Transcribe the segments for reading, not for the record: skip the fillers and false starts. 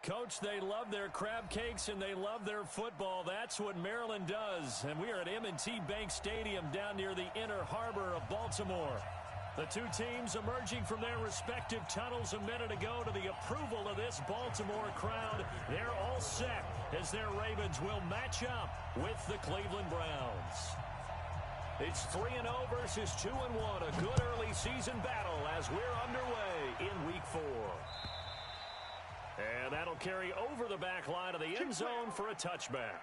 Coach, they love their crab cakes and they love their football. That's what Maryland does. And we are at M&T Bank Stadium down near the Inner Harbor of Baltimore. The two teams emerging from their respective tunnels a minute ago to the approval of this Baltimore crowd. They're all set as their Ravens will match up with the Cleveland Browns. It's 3-0 versus 2-1. A good early season battle as we're underway in Week 4. And that'll carry over the back line of the end zone for a touchback.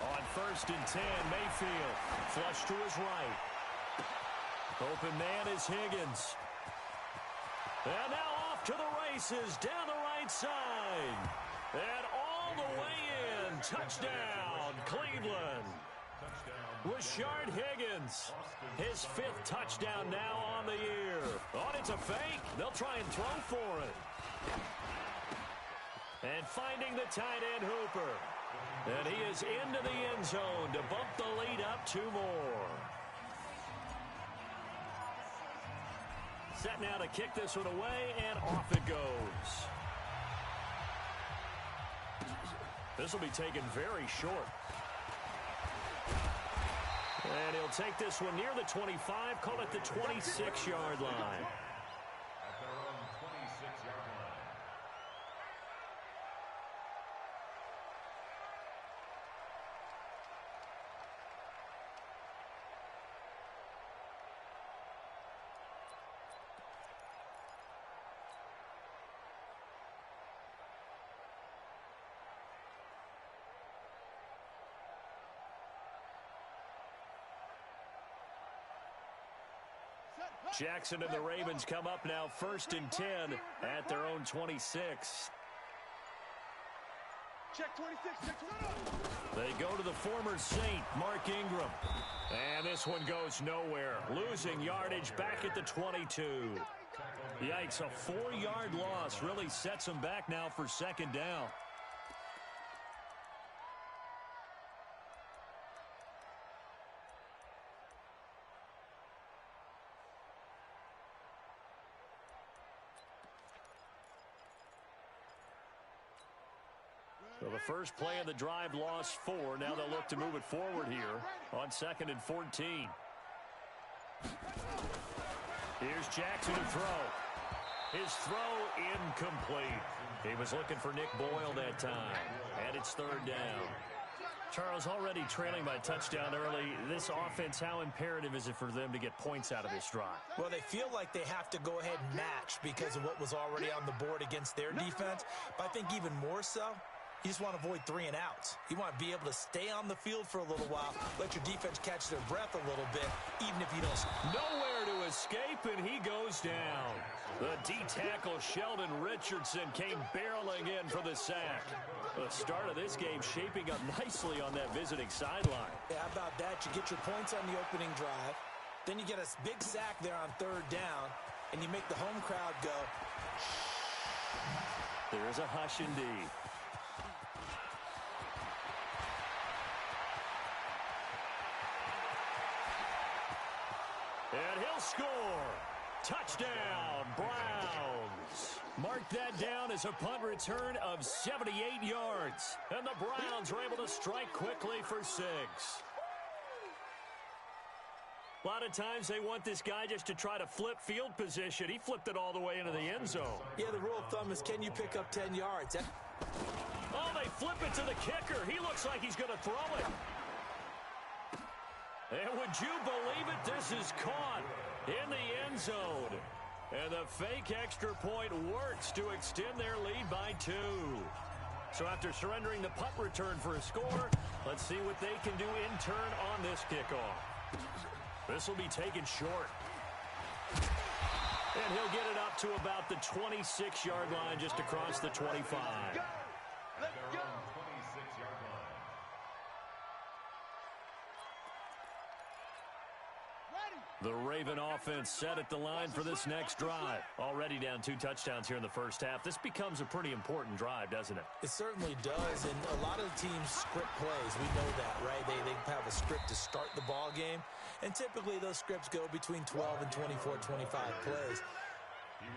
On 1st and 10, Mayfield flush to his right. Open man is Higgins. And now off to the races down the right side. And all the way in. Touchdown, Cleveland. Rashard Higgins, his 5th touchdown now on the year. Oh, it's a fake. They'll try and throw for it. And finding the tight end Hooper. And he is into the end zone to bump the lead up 2 more. Set now to kick this one away, and off it goes. This will be taken very short. And he'll take this one near the 25, call it the 26-yard line. At their own 26-yard line. Jackson and the Ravens come up now 1st and 10 at their own 26. Check 26, check 26. They go to the former Saint, Mark Ingram. And this one goes nowhere. Losing yardage back at the 22. Yikes, a 4-yard loss really sets them back now for 2nd down. So the first play of the drive lost 4. Now they'll look to move it forward here on 2nd and 14. Here's Jackson to throw. His throw incomplete. He was looking for Nick Boyle that time. And it's 3rd down. Charles, already trailing by touchdown early. This offense, how imperative is it for them to get points out of this drive? Well, they feel like they have to go ahead and match because of what was already on the board against their defense. But I think even more so, you just want to avoid 3 and outs. You want to be able to stay on the field for a little while, let your defense catch their breath a little bit, even if you don't. Nowhere to escape, and he goes down. The D-tackle Sheldon Richardson came barreling in for the sack. The start of this game shaping up nicely on that visiting sideline. Yeah, how about that? You get your points on the opening drive, then you get a big sack there on 3rd down, and you make the home crowd go. There's a hush indeed. And he'll score. Touchdown, Browns. Mark that down as a punt return of 78 yards. And the Browns are able to strike quickly for 6. A lot of times they want this guy just to try to flip field position. He flipped it all the way into the end zone. Yeah, the rule of thumb is, can you pick up 10 yards? Oh, they flip it to the kicker. He looks like he's going to throw it. And would you believe it? This is caught in the end zone. And the fake extra point works to extend their lead by 2. So after surrendering the punt return for a score, let's see what they can do in turn on this kickoff. This will be taken short. And he'll get it up to about the 26-yard line just across the 25. at their own 26-yard line. The Raven offense set at the line for this next drive. Already down 2 touchdowns here in the first half. This becomes a pretty important drive, doesn't it? It certainly does, and a lot of the teams script plays. We know that, right? They have a script to start the ball game, and typically those scripts go between 12 and 24, 25 plays.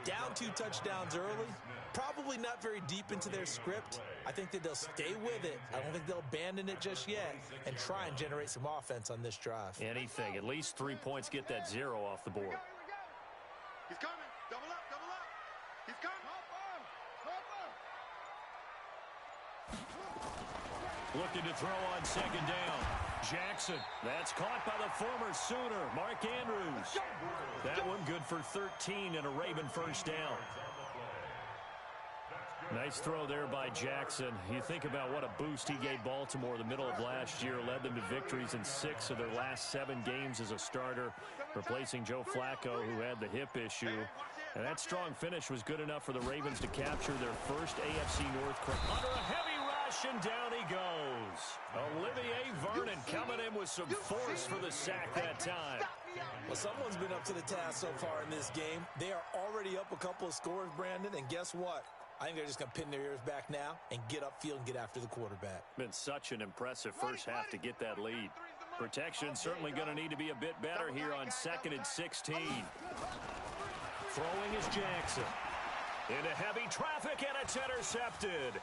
Down 2 touchdowns early, probably not very deep into their script. I think that they'll stay with it. I don't think they'll abandon it just yet and try and generate some offense on this drive. Anything. At least 3 points, get that 0 off the board. He's coming. Double up, double up. He's coming. Looking to throw on second down. Jackson. That's caught by the former Sooner, Mark Andrews. That one good for 13 and a Raven first down. Nice throw there by Jackson. You think about what a boost he gave Baltimore the middle of last year, led them to victories in 6 of their last 7 games as a starter, replacing Joe Flacco, who had the hip issue. And that strong finish was good enough for the Ravens to capture their first AFC North crown. Under a heavy rush, and down he goes. Olivier Vernon coming in with some force for the sack that time. Well, someone's been up to the task so far in this game. They are already up a couple of scores, Brandon, and guess what? I think they're just going to pin their ears back now and get upfield and get after the quarterback. Been such an impressive first half to get that lead. Protection certainly going to need to be a bit better here on 2nd and 16. Throwing is Jackson. Into heavy traffic, and it's intercepted.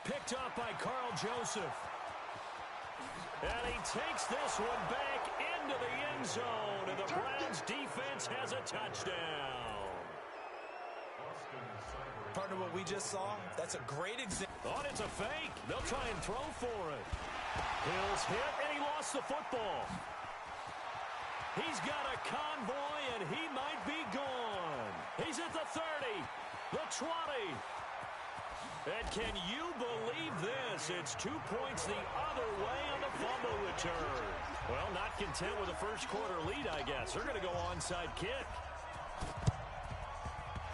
Picked up by Carl Joseph. And he takes this one back into the end zone, and the Browns defense has a touchdown. Partner, what we just saw, that's a great example. Thought it's a fake. They'll try and throw for it. Hill's hit, and he lost the football. He's got a convoy, and he might be gone. He's at the 30, the 20. And can you believe this? It's 2 points the other way on the fumble return. Well, not content with a first quarter lead, I guess. They're going to go onside kick.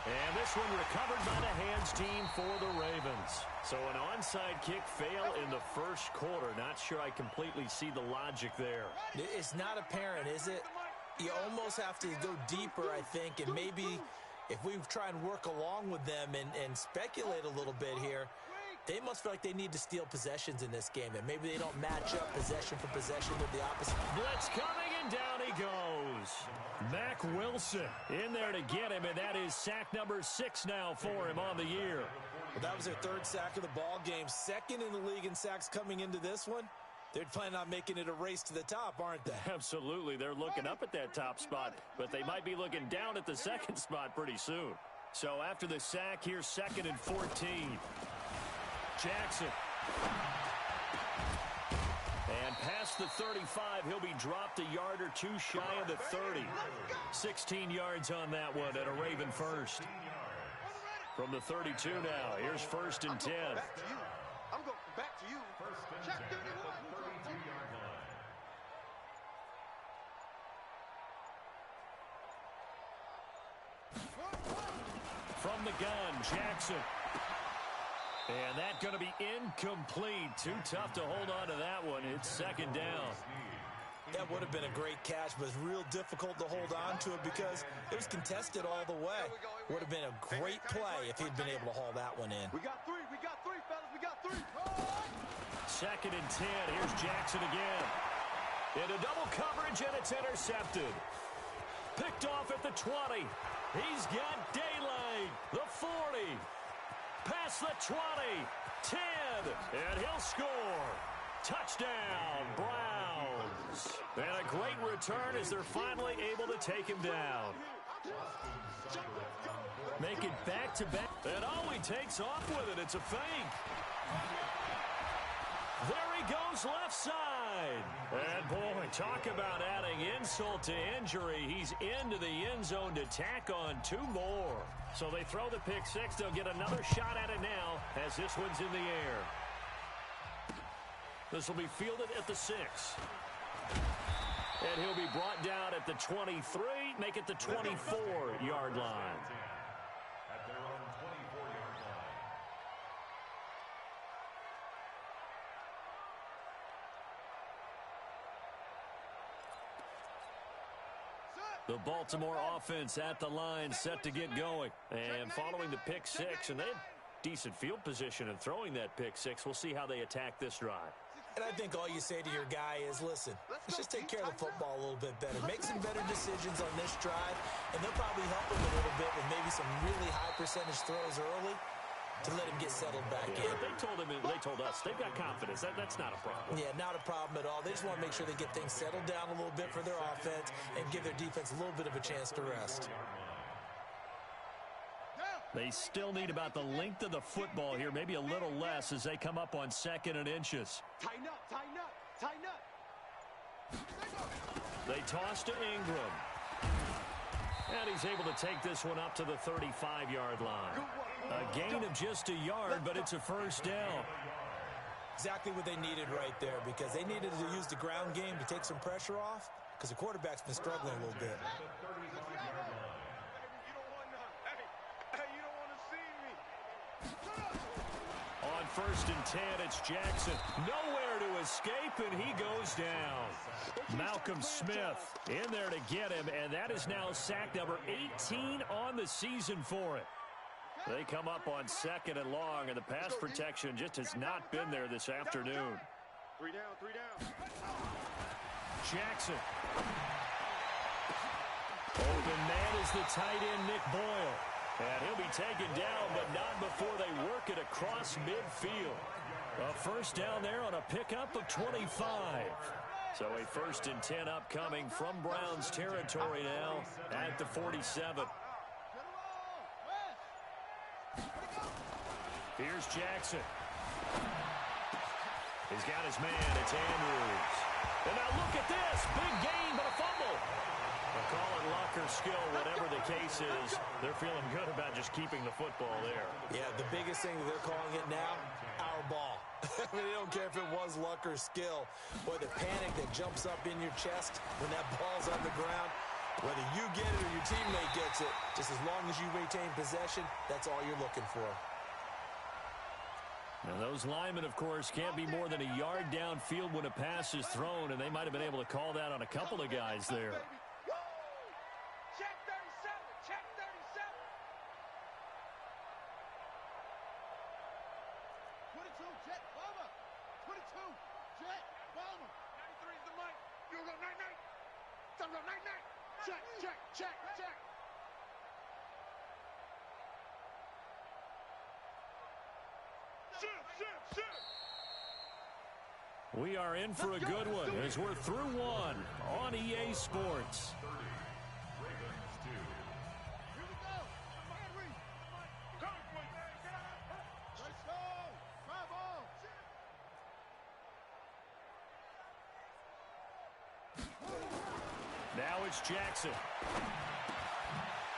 And this one recovered by the hands team for the Ravens. So an onside kick fail in the first quarter. Not sure I completely see the logic there. It's not apparent, is it? You almost have to go deeper, I think, and maybe if we try and work along with them and speculate a little bit here, they must feel like they need to steal possessions in this game, and maybe they don't match up possession for possession with the opposite. Blitz coming, and down he goes. Mack Wilson in there to get him, and that is sack number 6 now for him on the year. Well, that was their 3rd sack of the ball game, 2nd in the league in sacks coming into this one. They're planning on making it a race to the top, aren't they? Absolutely. They're looking up at that top spot, but they might be looking down at the 2nd spot pretty soon. So after the sack, here's 2nd and 14. Jackson. And past the 35, he'll be dropped a yard or 2 shy of the 30. 16 yards on that one at a Raven first. From the 32 now, here's 1st and 10. I'm going back to you. First and 10 at the 32-yard line. From the gun, Jackson. And that going to be incomplete. Too tough to hold on to that one. It's 2nd down. That would have been a great catch, but it's real difficult to hold on to it because it was contested all the way. Would have been a great play if he'd been able to haul that one in. We got 3, fellas, we got 3. 2nd and 10. Here's Jackson again. Into double coverage, and it's intercepted. Picked off at the 20. He's got daylight. The 40. Past the 20, 10, and he'll score. Touchdown, Browns. And a great return as they're finally able to take him down. Make it back-to-back. And oh, he takes off with it. It's a fake. There he goes left side. And boy, talk about adding insult to injury. He's into the end zone to tack on 2 more. So they throw the pick 6. They'll get another shot at it now as this one's in the air. This will be fielded at the 6. And he'll be brought down at the 23, make it the 24-yard line. At their own 24-yard line. The Baltimore offense at the line, set to get going. And following the pick six, and they had decent field position in throwing that pick six. We'll see how they attack this drive. And I think all you say to your guy is, listen, let's just take care of the football a little bit better. Make some better decisions on this drive, and they'll probably help him a little bit with maybe some really high percentage throws early to let him get settled back in. They told us they've got confidence. That's not a problem. Yeah, not a problem at all. They just want to make sure they get things settled down a little bit for their offense and give their defense a little bit of a chance to rest. They still need about the length of the football here, maybe a little less as they come up on 2nd and inches. Tighten up, tighten up, tighten up. They toss to Ingram. And he's able to take this one up to the 35-yard line. A gain of just a yard, but it's a first down. Exactly what they needed right there, because they needed to use the ground game to take some pressure off, because the quarterback's been struggling a little bit. On 1st and 10, it's Jackson. Nowhere to escape, and he goes down. Malcolm Smith in there to get him, and that is now sack number 18 on the season for it. They come up on 2nd and long, and the pass protection just has not been there this afternoon. 3 down, 3 down. Jackson. Open man is the tight end, Nick Boyle. And he'll be taken down, but not before they work it across midfield. A first down there on a pickup of 25. So a 1st and 10 upcoming from Browns territory now at the 47. Here's Jackson. He's got his man. It's Andrews. And now look at this. Big gain, but a fumble. They'll call it luck or skill, whatever the case is. They're feeling good about just keeping the football there. Yeah, the biggest thing that they're calling it now, our ball. I mean, they don't care if it was luck or skill. Boy, the panic that jumps up in your chest when that ball's on the ground, whether you get it or your teammate gets it, just as long as you retain possession, that's all you're looking for. Now, those linemen, of course, can't be more than a yard downfield when a pass is thrown, and they might have been able to call that on a couple of guys there. Check 37, check 37. 22, Jet Bomber. 22, Jet Bomber. 93 is the mic. You go night night. Time go night night. Check, check, check, check. Shift, shift, shift. We are in for a good one as we're through one on EA Sports. Here we go. Henry. Let's go. Try ball. Now it's Jackson.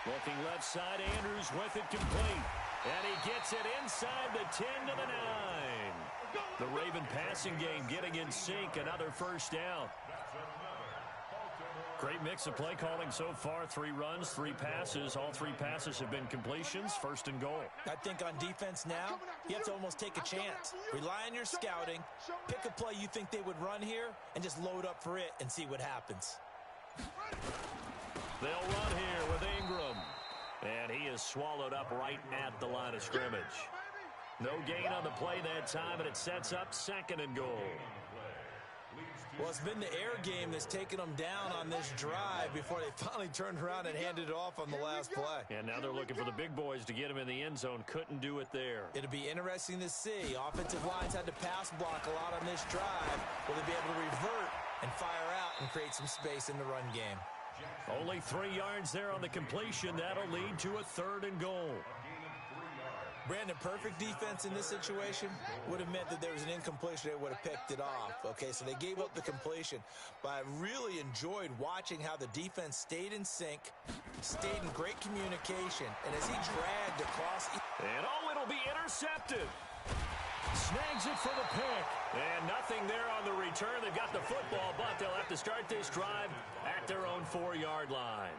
Looking left side, Andrews with it complete. And he gets it inside the 10 to the 9. The Raven passing game getting in sync. Another first down. Great mix of play calling so far. 3 runs, 3 passes. All 3 passes have been completions. 1st and goal. I think on defense now, you have to almost take a chance. Rely on your scouting. Pick a play you think they would run here and just load up for it and see what happens. They'll run here with Ingram. And he is swallowed up right at the line of scrimmage. No gain on the play that time, and it sets up 2nd and goal. Well, it's been the air game that's taken them down on this drive before they finally turned around and handed it off on the last play. And now they're looking for the big boys to get him in the end zone. Couldn't do it there. It'll be interesting to see. Offensive lines had to pass block a lot on this drive. Will they be able to revert and fire out and create some space in the run game? Only 3 yards there on the completion. That'll lead to a 3rd and goal. Brandon, perfect defense in this situation would have meant that there was an incompletion. They would have picked it off. Okay, so they gave up the completion. But I really enjoyed watching how the defense stayed in sync, stayed in great communication, and as he dragged across... And it'll be intercepted. Snags it for the pick. And nothing there on the return. They've got the football, but they'll have to start this drive at their own 4-yard line.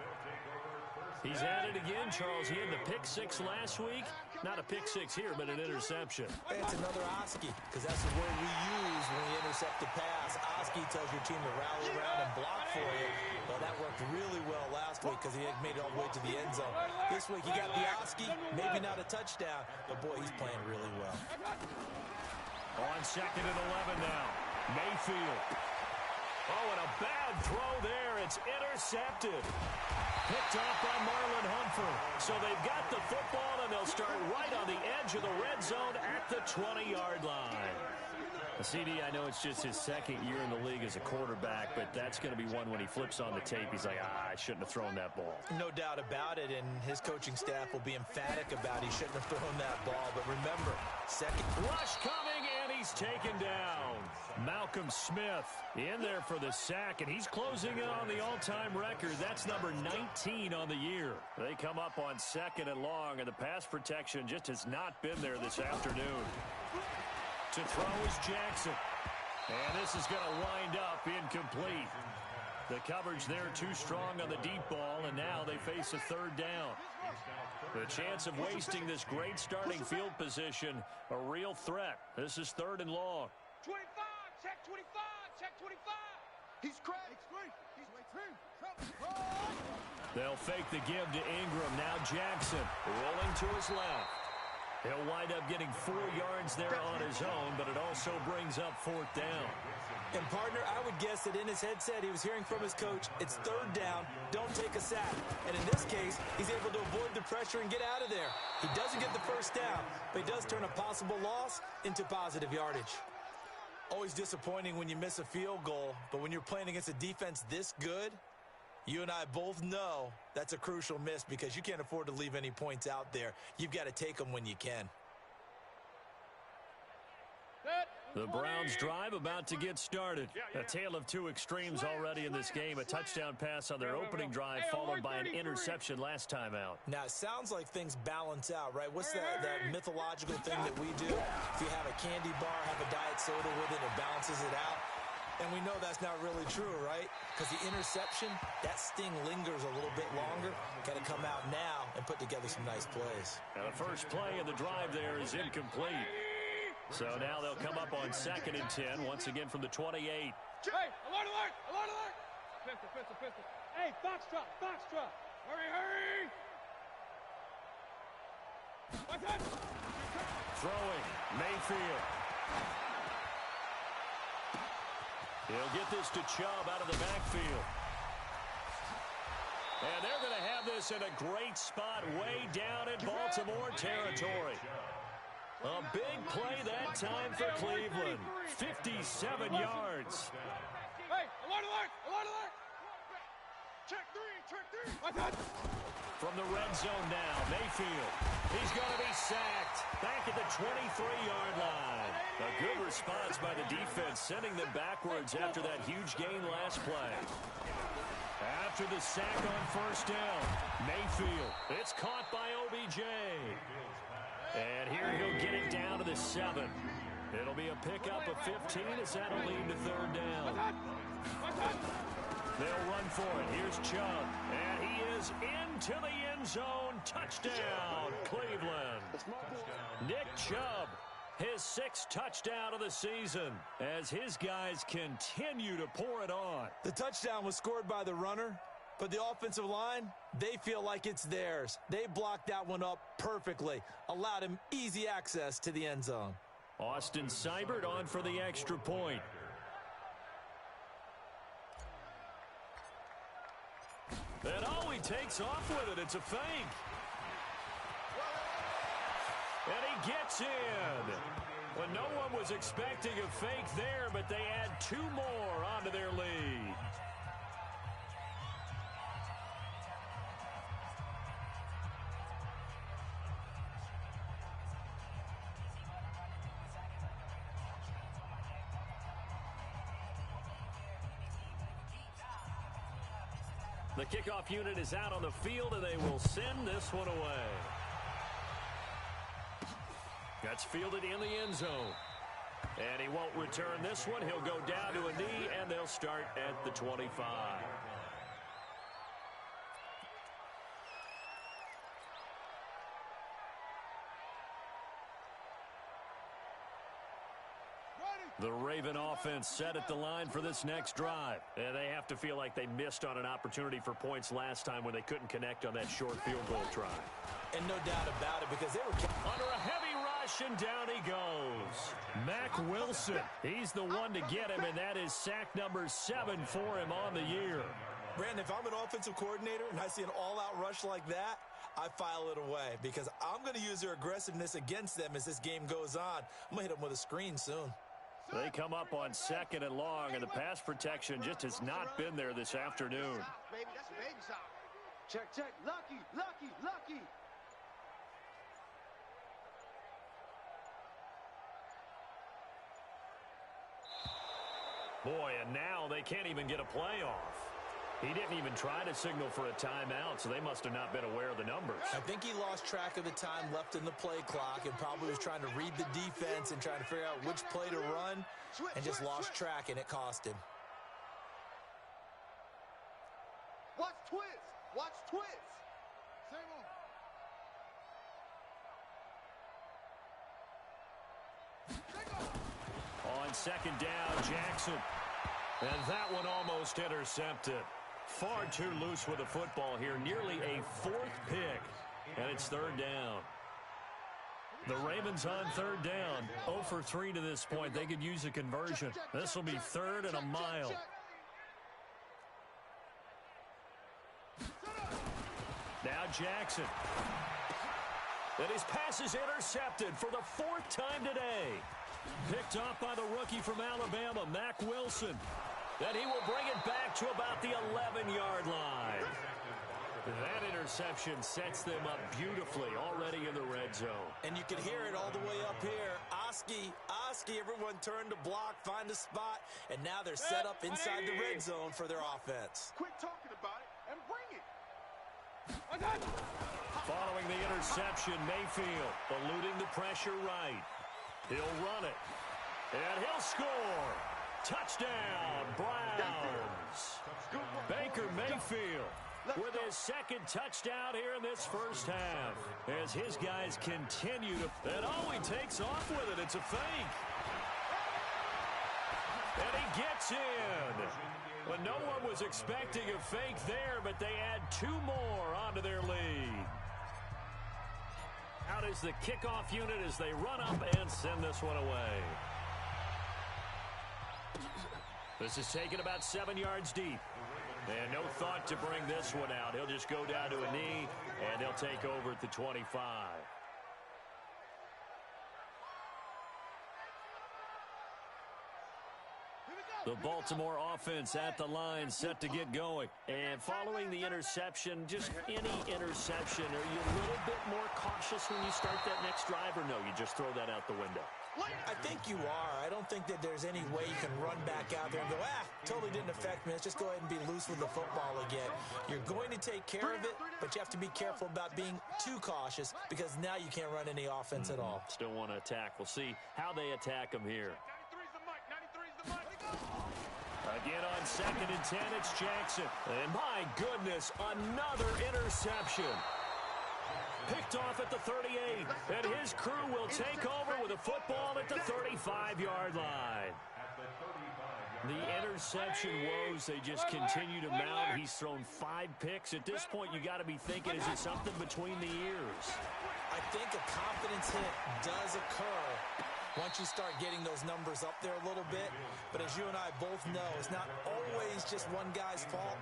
He's at it again, Charles. He had the pick 6 last week. Not a pick six here, but an interception. It's another Oski, because that's the word we use when we intercept a pass. Oski tells your team to rally around and block for you. Well, that worked really well last week because he made it all the way to the end zone. This week he got the Oski, maybe not a touchdown, but boy, he's playing really well. On 2nd and 11 now. Mayfield. Oh, and a bad throw there. It's intercepted. Picked off by Marlon Humphrey. So they've got the football, and they'll start right on the edge of the red zone at the 20-yard line. CD, I know it's just his second year in the league as a quarterback, but that's going to be one when he flips on the tape. He's like, I shouldn't have thrown that ball. No doubt about it, and his coaching staff will be emphatic about he shouldn't have thrown that ball. But remember, second rush coming, and he's taken down. Malcolm Smith in there for the sack, and he's closing in on the all-time record. That's number 19 on the year. They come up on 2nd and long, and the pass protection just has not been there this afternoon. To throw is Jackson. And this is going to wind up incomplete. The coverage there too strong on the deep ball, and now they face a 3rd down. The chance of wasting this great starting field position, a real threat. This is 3rd and long. 25, check 25, check 25. He's cracked. He's way through. They'll fake the give to Ingram. Now Jackson rolling to his left. He'll wind up getting 4 yards there on his own, but it also brings up 4th down. And, partner, I would guess that in his headset he was hearing from his coach, it's 3rd down, don't take a sack. And in this case, he's able to avoid the pressure and get out of there. He doesn't get the 1st down, but he does turn a possible loss into positive yardage. Always disappointing when you miss a field goal, but when you're playing against a defense this good, you and I both know that's a crucial miss because you can't afford to leave any points out there. You've got to take them when you can. The Browns drive about to get started. A tale of two extremes already in this game. A touchdown pass on their opening drive followed by an interception last time out. Now, it sounds like things balance out, right? What's that mythological thing that we do? If you have a candy bar, have a diet soda with it, it balances it out. And we know that's not really true, right? Because the interception, that sting lingers a little bit longer. Got to come out now and put together some nice plays. And the first play of the drive there is incomplete. So now they'll come up on 2nd and 10, once again from the 28. Hey, alert, alert, alert, alert. Pistol. Hey, Foxtrot. Hurry. What's that? Throwing, Mayfield. He'll get this to Chubb out of the backfield. And they're going to have this in a great spot way down in Baltimore territory. A big play that time for Cleveland. 57 yards. Hey, alert. Check three. What's that? From the red zone now, Mayfield. He's going to be sacked back at the 23-yard line. A good response by the defense, sending them backwards after that huge gain last play. After the sack on 1st down, Mayfield. It's caught by OBJ. And here he'll get it down to the 7. It'll be a pickup of 15 as that'll lead to 3rd down. They'll run for it. Here's Chubb. And he is into the end zone. Touchdown, Cleveland. Nick Chubb, his 6th touchdown of the season as his guys continue to pour it on. The touchdown was scored by the runner, but the offensive line, they feel like it's theirs. They blocked that one up perfectly, allowed him easy access to the end zone. Austin Seibert on for the extra point. And he takes off with it. It's a fake. And he gets in. Well, no one was expecting a fake there, but they add 2 more onto their lead. The kickoff unit is out on the field, and they will send this one away. That's fielded in the end zone. And he won't return this one. He'll go down to a knee, and they'll start at the 25. The Raven offense set at the line for this next drive. And they have to feel like they missed on an opportunity for points last time when they couldn't connect on that short field goal try. And no doubt about it, because they were under a heavy rush, and down he goes. Mack Wilson, he's the one to get him, and that is sack number 7 for him on the year. Brandon, if I'm an offensive coordinator and I see an all-out rush like that, I file it away because I'm going to use their aggressiveness against them as this game goes on. I'm going to hit them with a screen soon. They come up on 2nd and long, and the pass protection just has not been there this afternoon. Baby, that's a baby shot. Check, check. Lucky, lucky, lucky. Boy, and now they can't even get a play off. He didn't even try to signal for a timeout, so they must have not been aware of the numbers. I think he lost track of the time left in the play clock and probably was trying to read the defense and trying to figure out which play to run and just lost track, and it cost him. Watch twist. Watch twist. Same on. On 2nd down, Jackson. And that one almost intercepted. Far too loose with the football here. Nearly a 4th pick. And it's 3rd down. The Ravens on 3rd down. 0 for 3 to this point. They could use a conversion. This will be 3rd and a mile. Now Jackson. And his pass is intercepted for the 4th time today. Picked off by the rookie from Alabama, Mack Wilson. Then he will bring it back to about the 11-yard line. That interception sets them up beautifully already in the red zone. And you can hear it all the way up here. Oski, everyone turned to block, find a spot, and now they're set up inside the red zone for their offense. Quit talking about it and bring it. Following the interception, Mayfield eluding the pressure right. He'll run it, and he'll score. Touchdown, Browns. Baker Mayfield with his 2nd touchdown here in this first half. As his guys continue to... And he takes off with it. It's a fake. And he gets in. But no one was expecting a fake there, but they add 2 more onto their lead. Out is the kickoff unit as they run up and send this one away. This is taken about 7 yards deep. And no thought to bring this one out. He'll just go down to a knee, and they'll take over at the 25. The Baltimore offense at the line, set to get going. And following the interception, just any interception, are you a little bit more cautious when you start that next drive, or no, you just throw that out the window? I think you are. I don't think that there's any way you can run back out there and go, totally didn't affect me. Let's just go ahead and be loose with the football again. You're going to take care of it, but you have to be careful about being too cautious because now you can't run any offense at all. Still want to attack. We'll see how they attack them here. 93's the mic. 93's the mic. Again on 2nd and 10, it's Jackson. And my goodness, another interception. Picked off at the 38, and his crew will take over with a football at the 35-yard line. The interception woes, they just continue to mount. He's thrown 5 picks. At this point, you got to be thinking, is it something between the ears? I think a confidence hit does occur once you start getting those numbers up there a little bit. But as you and I both know, it's not always just one guy's fault.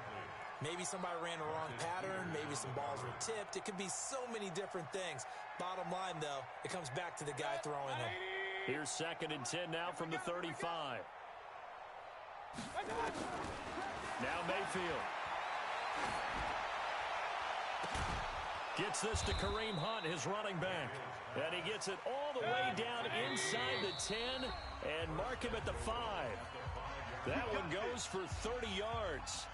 Maybe somebody ran a wrong pattern. Maybe some balls were tipped. It could be so many different things. Bottom line, though, it comes back to the guy throwing them. Here's 2nd and 10 now from the 35. Now Mayfield. Gets this to Kareem Hunt, his running back. And he gets it all the way down inside the 10 and mark him at the 5. That one goes for 30 yards.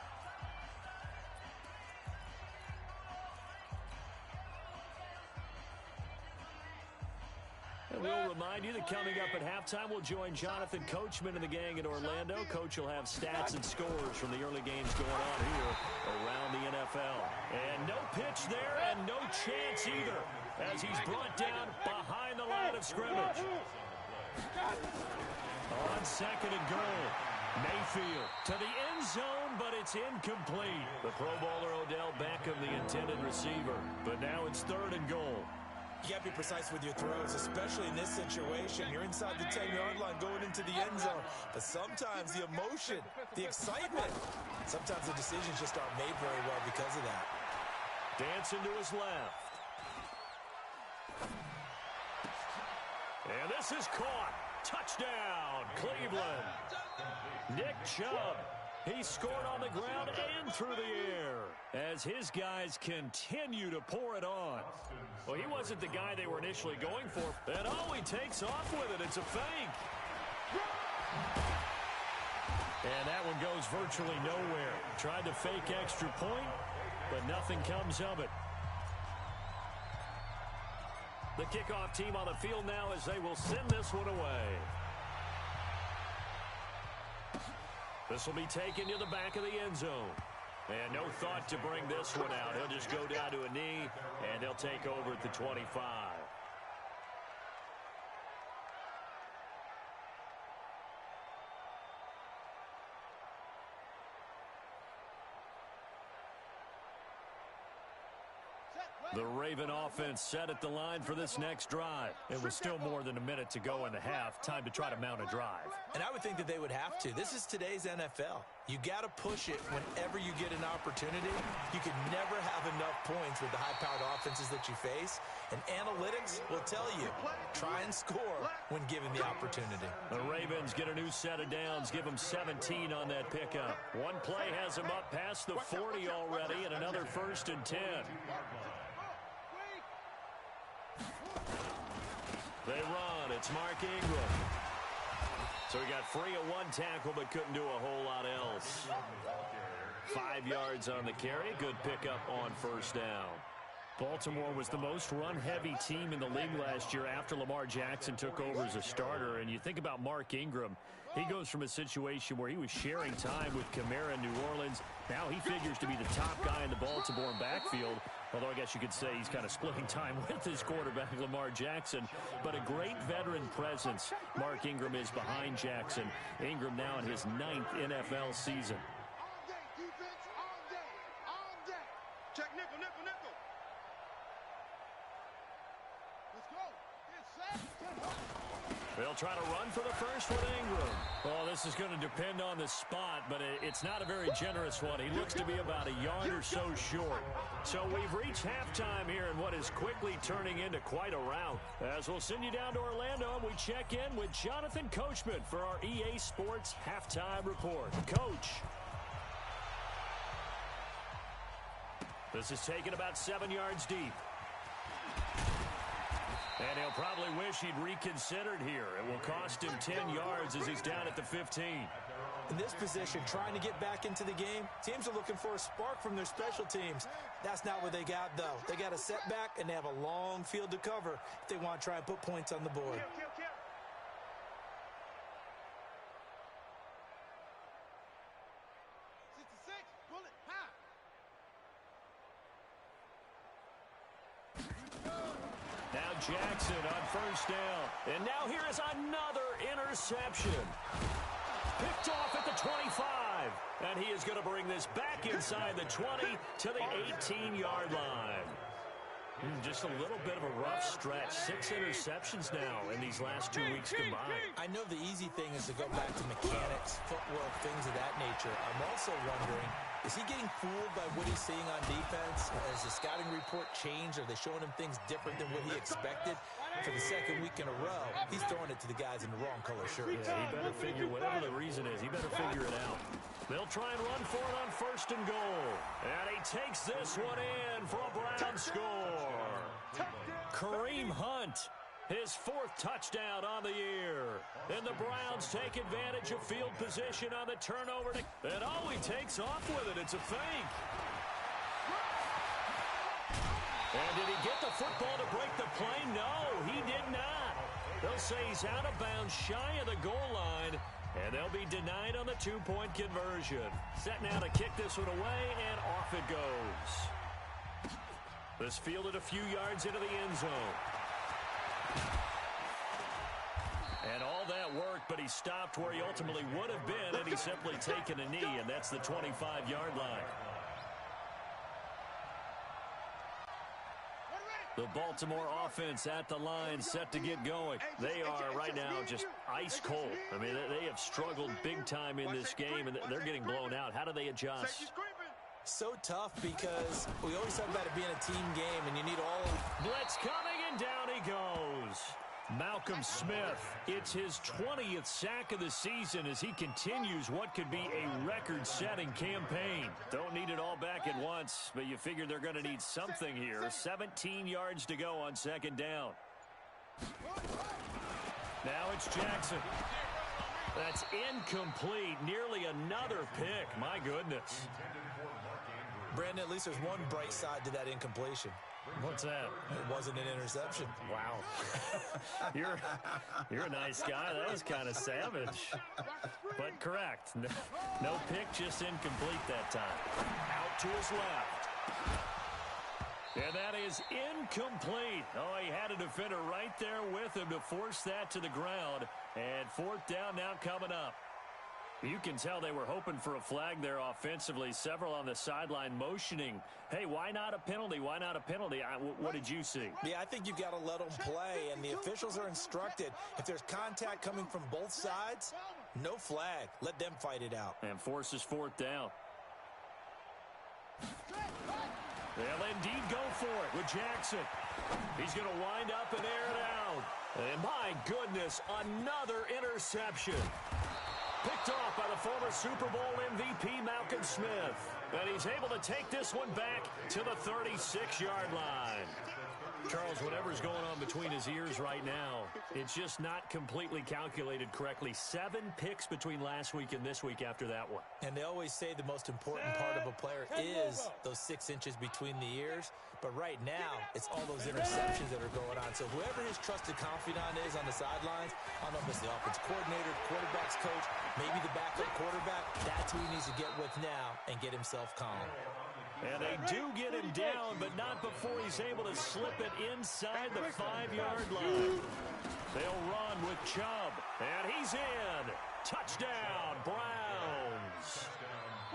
And we'll remind you that coming up at halftime, we'll join Jonathan Coachman and the gang in Orlando. Coach will have stats and scores from the early games going on here around the NFL. And no pitch there and no chance either as he's brought down behind the line of scrimmage. On second and goal, Mayfield to the end zone, but it's incomplete. The Pro Bowler Odell Beckham, the intended receiver, but now it's third and goal. You got to be precise with your throws, especially in this situation. You're inside the 10-yard line going into the end zone. But sometimes the emotion, the excitement, sometimes the decisions just aren't made very well because of that. Dancing to his left. And this is caught. Touchdown, Cleveland. Nick Chubb. He scored on the ground and through the air as his guys continue to pour it on. Well, he wasn't the guy they were initially going for. And he takes off with it. It's a fake. And that one goes virtually nowhere. Tried to fake extra point, but nothing comes of it. The kickoff team on the field now as they will send this one away. This will be taken to the back of the end zone. And no thought to bring this one out. He'll just go down to a knee, and they'll take over at the 25. The Raven offense set at the line for this next drive. It was still more than a minute to go in the half. Time to try to mount a drive. And I would think that they would have to. This is today's NFL. You got to push it whenever you get an opportunity. You can never have enough points with the high-powered offenses that you face. And analytics will tell you, try and score when given the opportunity. The Ravens get a new set of downs. Give them 17 on that pickup. One play has them up past the 40 already, and another 1st and 10. They run. It's Mark Ingram. So he got free of one tackle but couldn't do a whole lot else. 5 yards on the carry. Good pickup on 1st down. Baltimore was the most run-heavy team in the league last year after Lamar Jackson took over as a starter. And you think about Mark Ingram. He goes from a situation where he was sharing time with Kamara in New Orleans. Now he figures to be the top guy in the Baltimore backfield. Although I guess you could say he's kind of splitting time with his quarterback, Lamar Jackson. But a great veteran presence. Mark Ingram is behind Jackson. Ingram now in his 9th NFL season. All day, defense, all day, all day. Check nickel, nickel, nickel. Let's go. It's set. They'll try to run for the first with Ingram. Well, this is going to depend on the spot, but it's not a very generous one. He looks to be about a yard or so short. So we've reached halftime here in what is quickly turning into quite a rout. As we'll send you down to Orlando, and we check in with Jonathan Coachman for our EA Sports Halftime Report. Coach. This is taken about 7 yards deep. And he'll probably wish he'd reconsidered here. It will cost him 10 yards as he's down at the 15. In this position, trying to get back into the game, teams are looking for a spark from their special teams. That's not what they got, though. They got a setback, and they have a long field to cover if they want to try and put points on the board. Kill. 66, bullet, high. Now Jackson on 1st down. And now here is another interception. Picked off at the 25. And he is going to bring this back inside the 20 to the 18-yard line. Just a little bit of a rough stretch. 6 interceptions now in these last 2 weeks combined. I know the easy thing is to go back to mechanics, footwork, things of that nature. I'm also wondering, is he getting fooled by what he's seeing on defense? Has the scouting report changed? Are they showing him things different than what he expected? For the 2nd week in a row, he's throwing it to the guys in the wrong color shirt. Yeah, he better figure, whatever the reason is, he better figure it out. They'll try and run for it on 1st and goal. And he takes this one in for a Brown score. Kareem Hunt, his 4th touchdown on the year. And the Browns take advantage of field position on the turnover. And he takes off with it. It's a fake. And did he get the football to break the play? No, he did not. They'll say he's out of bounds shy of the goal line. And they'll be denied on the 2-point conversion. Set now to kick this one away, and off it goes. This fielded a few yards into the end zone. And all that work, but he stopped where he ultimately would have been, and he's simply taken a knee, and that's the 25-yard line. The Baltimore offense at the line, set to get going. They are right now just ice cold. I mean, they have struggled big time in this game, and they're getting blown out. How do they adjust? So tough because we always talk about it being a team game, and you need all of... Blitz coming, and down he goes. Malcolm Smith, it's his 20th sack of the season as he continues what could be a record-setting campaign. Don't need it all back at once, but you figure they're going to need something here. 17 yards to go on second down. Now it's Jackson. That's incomplete. Nearly another pick. My goodness. Brandon, at least there's one bright side to that incompletion. What's that? It wasn't an interception. Wow. You're a nice guy. That was kind of savage. But correct. No pick, just incomplete that time. Out to his left. And that is incomplete. Oh, he had a defender right there with him to force that to the ground. And fourth down now coming up. You can tell they were hoping for a flag there offensively. Several on the sideline motioning, hey, why not a penalty? Why not a penalty? What did you see? Yeah, I think you've got to let them play, and the officials are instructed. If there's contact coming from both sides, no flag. Let them fight it out. And forces fourth down. They'll indeed go for it with Jackson. He's going to wind up and air it out. And my goodness, another interception. Picked off by the former Super Bowl MVP, Malcolm Smith. And he's able to take this one back to the 36-yard line. Charles, whatever's going on between his ears right now, it's just not completely calculated correctly. 7 picks between last week and this week after that one. And they always say the most important part of a player is those 6 inches between the ears. But right now, it's all those interceptions that are going on. So whoever his trusted confidant is on the sidelines, I don't know if it's the offense coordinator, quarterback's coach, maybe the backup quarterback, that's who he needs to get with now and get himself calm. And they do get him down, but not before he's able to slip it inside the 5-yard line. They'll run with Chubb, and he's in. Touchdown, Browns.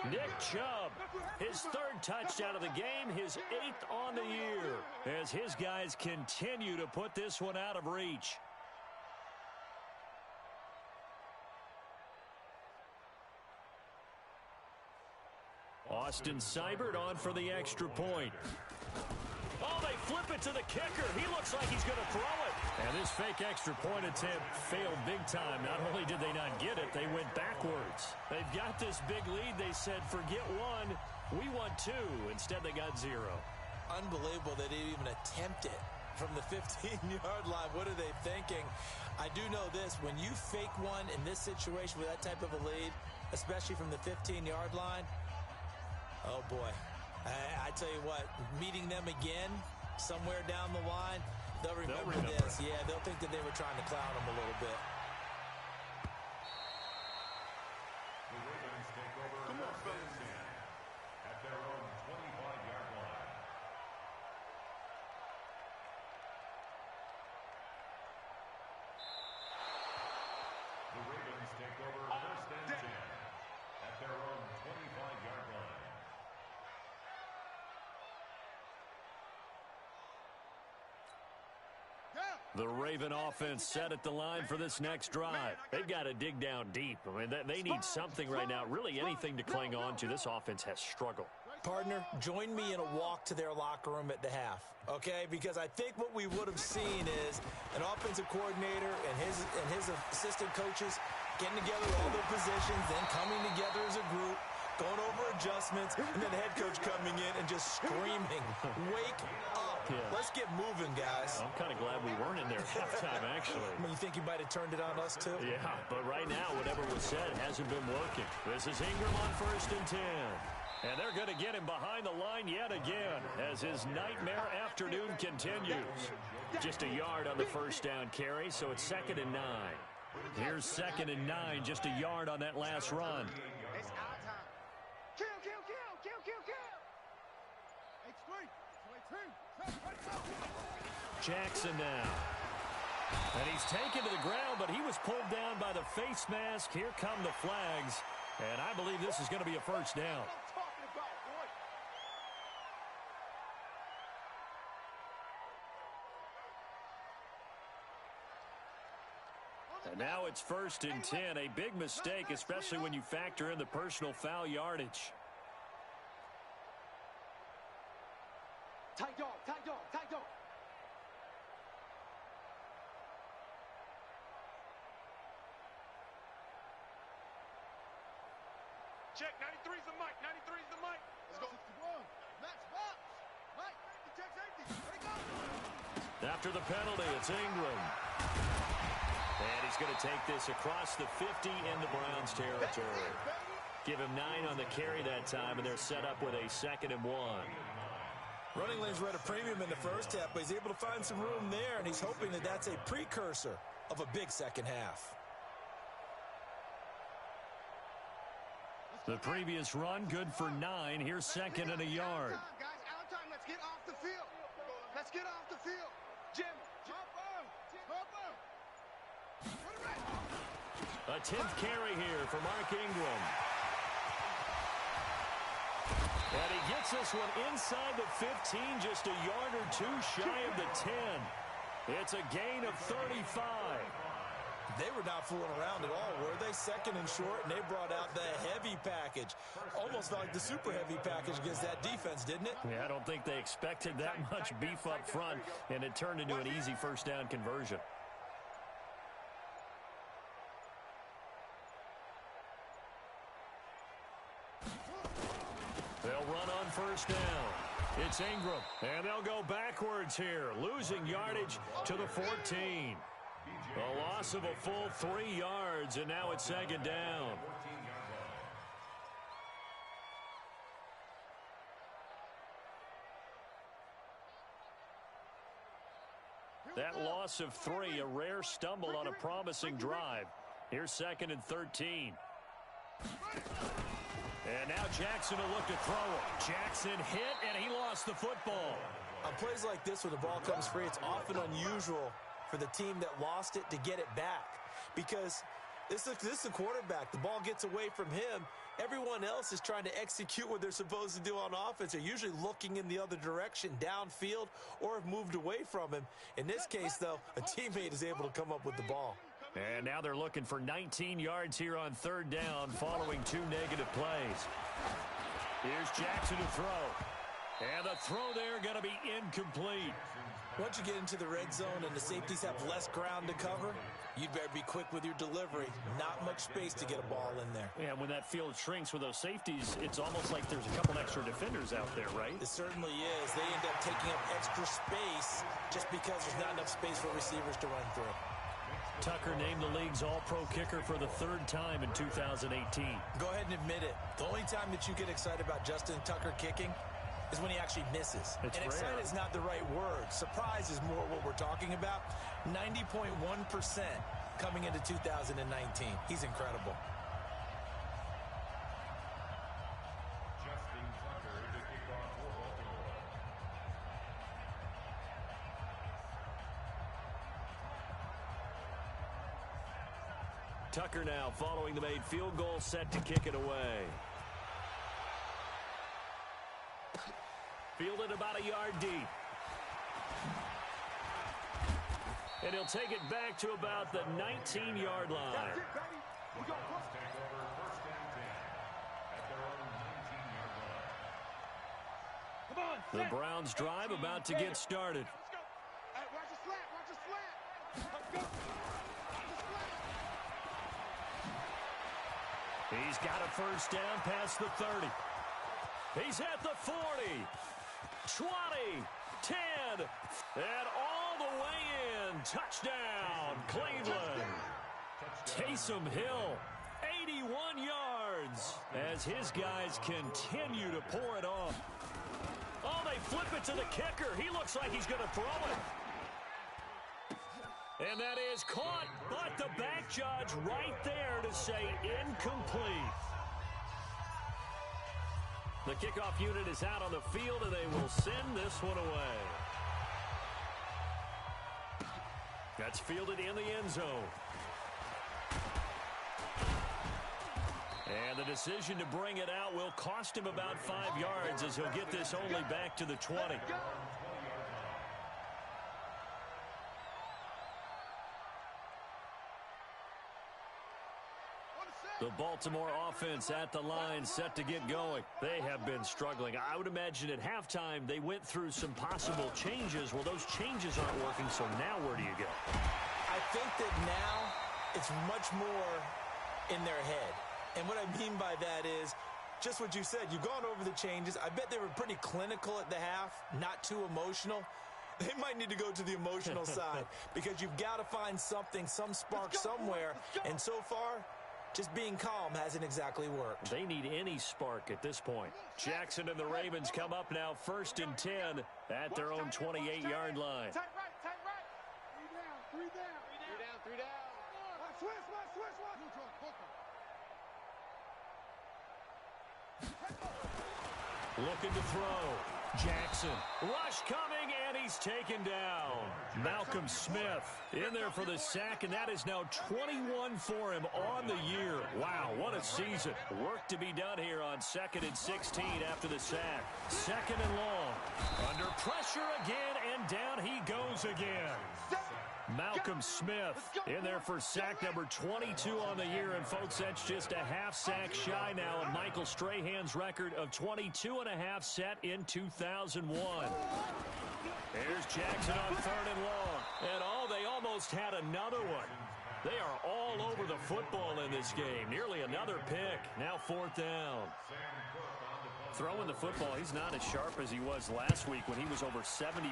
Nick Chubb, his 3rd touchdown of the game, his 8th on the year, as his guys continue to put this one out of reach. Austin Seibert on for the extra point. Oh, they flip it to the kicker. He looks like he's going to throw it. And this fake extra point attempt failed big time. Not only did they not get it, they went backwards. They've got this big lead. They said, forget 1, we want 2. Instead, they got 0. Unbelievable they didn't even attempt it from the 15-yard line. What are they thinking? I do know this. When you fake one in this situation with that type of a lead, especially from the 15-yard line, oh, boy. I tell you what, meeting them again somewhere down the line, they'll remember this. Yeah, they'll think that they were trying to clown them a little bit. The Ravens take over at their own 25-yard line. The Ravens take over first and 10 at their own 25-yard line. The Raven offense set at the line for this next drive. They've got to dig down deep. I mean, they need something right now, really anything to cling on to. This offense has struggled. Partner, join me in a walk to their locker room at the half, okay? Because I think what we would have seen is an offensive coordinator and his assistant coaches getting together all their positions, then coming together as a group, going over adjustments, and then the head coach coming in and just screaming, wake up. Yeah. Let's get moving, guys. I'm kind of glad we weren't in there at halftime, actually. You think you might have turned it on us, too? Yeah, but right now, whatever was said hasn't been working. This is Ingram on 1st and 10. And they're going to get him behind the line yet again as his nightmare afternoon continues. Just a yard on the first down carry, so it's 2nd and 9. Here's 2nd and 9, just a yard on that last run. It's our time. Kill, kill, kill, kill, kill, kill. H3, H3. Jackson now. And he's taken to the ground, but he was pulled down by the face mask. Here come the flags. And I believe this is going to be a first down. And now it's 1st and 10. A big mistake, especially when you factor in the personal foul yardage. Tight dog, tight dog, tight dog. Check, 93's the mic, 93's the mic. Let's go. 61. Max box. Mike, check safety. Ready, go. After the penalty, it's Ingram. And he's going to take this across the 50 into Browns territory. Give him 9 on the carry that time, and they're set up with a 2nd and 1. Running lanes were at a premium in the first half, but he's able to find some room there, and he's hoping that that's a precursor of a big second half. The previous run, good for 9. Here's 2nd and a yard. Guys, out of time. Let's get off the field. Let's get off the field. Jim, jump on. A 10th carry here for Mark Ingram. And he gets this one inside the 15, just a yard or 2 shy of the 10. It's a gain of 35. They were not fooling around at all, were they? 2nd and short, and they brought out the heavy package. Almost like the super heavy package against that defense, didn't it? Yeah, I don't think they expected that much beef up front, and it turned into an easy first down conversion. They'll run on 1st down. It's Ingram, and they'll go backwards here, losing yardage to the 14. A loss of a full 3 yards, and now it's 2nd down. That loss of 3, a rare stumble on a promising drive. Here's 2nd and 13. And now Jackson will look to throw it. Jackson hit, and he lost the football. On plays like this where the ball comes free, it's often unusual for the team that lost it to get it back. Because this is the quarterback. The ball gets away from him. Everyone else is trying to execute what they're supposed to do on offense. They're usually looking in the other direction, downfield, or have moved away from him. In this case, though, a teammate is able to come up with the ball. And now they're looking for 19 yards here on 3rd down following 2 negative plays. Here's Jackson to throw. And the throw there going to be incomplete. Once you get into the red zone and the safeties have less ground to cover, you'd better be quick with your delivery. Not much space to get a ball in there. Yeah, when that field shrinks with those safeties, it's almost like there's a couple extra defenders out there, right? It certainly is. They end up taking up extra space just because there's not enough space for receivers to run through. Tucker named the league's all-pro kicker for the 3rd time in 2018. Go ahead and admit it. The only time that you get excited about Justin Tucker kicking is when he actually misses. It's and rare. excited is not the right word. Surprise is more what we're talking about. 90.1% coming into 2019. He's incredible. Justin Tucker to kick off for Baltimore. Tucker now following the made field goal, set to kick it away. Fielded about a yard deep. And he'll take it back to about the 19-yard line. Browns take over 1st and 10 at their own 19-yard line. Come on, The Browns drive about to get started. Let's go. Hey, watch the slant, watch the slant. Let's go. Watch the slant. He's got a 1st down past the 30. He's at the 40. 20, 10, and all the way in. Touchdown, Cleveland. Taysom Hill, 81 yards, as his guys continue to pour it off. Oh, they flip it to the kicker. He looks like he's going to throw it. And that is caught, but the back judge right there to say incomplete. The kickoff unit is out on the field, and they will send this one away. That's fielded in the end zone. And the decision to bring it out will cost him about 5 yards as he'll get this only back to the 20. The Baltimore offense at the line set to get going. They have been struggling. I would imagine at halftime they went through some possible changes. Well, those changes aren't working, so now where do you go? I think that now it's much more in their head. And what I mean by that is just what you said. You've gone over the changes. I bet they were pretty clinical at the half, not too emotional. They might need to go to the emotional side because you've got to find something, some spark somewhere. And so far, just being calm hasn't exactly worked. They need any spark at this point. Jackson and the Ravens come up now 1st and 10 at their own 28-yard line. Tight right, tight right. Three down. Watch switch. Looking to throw. Jackson. Rush coming, and he's taken down. Malcolm Smith in there for the sack, and that is now 21 for him on the year. Wow, what a season. Work to be done here on 2nd and 16 after the sack. 2nd and long. Under pressure again, and down he goes again. Malcolm Smith in there for sack number 22 on the year. And, folks, that's just a half sack shy now of Michael Strahan's record of 22 and a half set in 2001. Here's Jackson on 3rd and long. And, they almost had another one. They are all over the football in this game. Nearly another pick. Now 4th down. Throwing the football, he's not as sharp as he was last week when he was over 70%.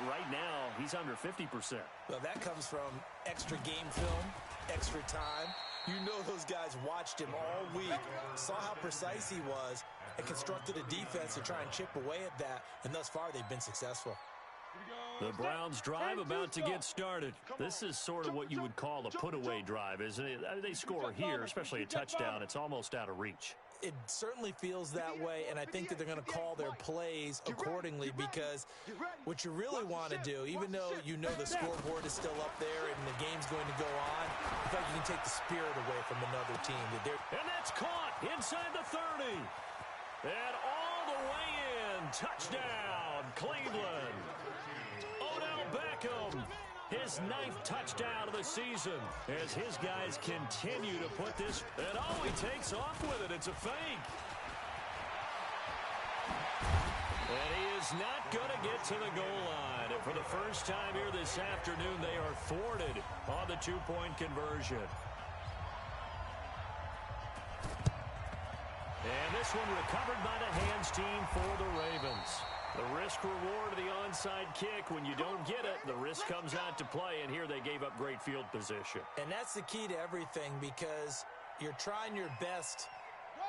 Right now, he's under 50%. Well, that comes from extra game film, extra time. You know those guys watched him all week, saw how precise he was, and constructed a defense to try and chip away at that, and thus far they've been successful. The Browns drive about to get started. This is sort of what you would call a put-away drive, isn't it? They score here, especially a touchdown. It's almost out of reach. It certainly feels that way, and I think that they're going to call their plays accordingly because what you really want to do, even though you know the scoreboard is still up there and the game's going to go on, in fact, you can take the spirit away from another team. And that's caught inside the 30. And all the way in. Touchdown, Cleveland. Odell Beckham. His 9th touchdown of the season as his guys continue to put this, and he takes off with it. It's a fake. And he is not going to get to the goal line. And for the first time here this afternoon, they are thwarted on the 2-point conversion. And this one recovered by the hands team for the Ravens. The risk-reward of the onside kick, when you don't get it, the risk comes out to play, and here they gave up great field position. And that's the key to everything because you're trying your best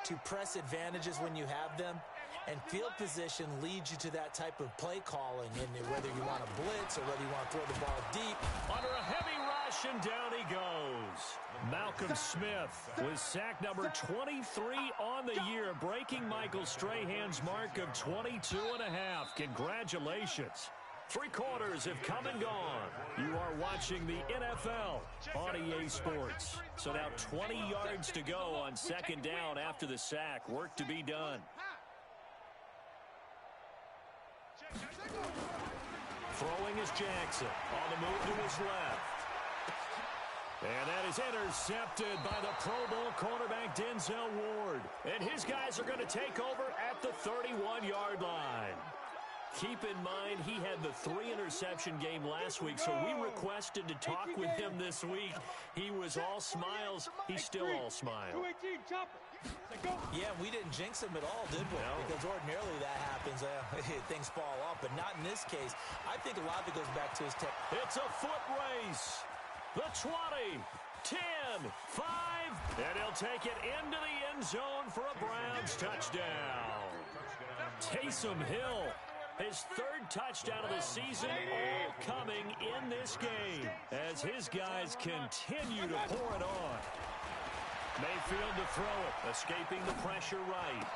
to press advantages when you have them, and field position leads you to that type of play calling, and whether you want to blitz or whether you want to throw the ball deep. Under a heavy rush, and down he goes. Malcolm Smith with sack number 23 on the year, breaking Michael Strahan's mark of 22 and a half. Congratulations. 3 quarters have come and gone. You are watching the NFL on EA Sports. So now 20 yards to go on 2nd down after the sack. Work to be done. Throwing is Jackson on the move to his left. And that is intercepted by the Pro Bowl cornerback Denzel Ward. And his guys are going to take over at the 31-yard line. Keep in mind, he had the 3-interception game last week, so we requested to talk with him this week. He was all smiles. He's still all smiles. Yeah, we didn't jinx him at all, did we? No. Because ordinarily that happens. Things fall off, but not in this case. I think a lot of it goes back to his tech. It's a foot race. The 20, 10, 5, and he'll take it into the end zone for a Browns touchdown. Taysom Hill, his 3rd touchdown of the season, all coming in this game as his guys continue to pour it on. Mayfield to throw it, escaping the pressure right.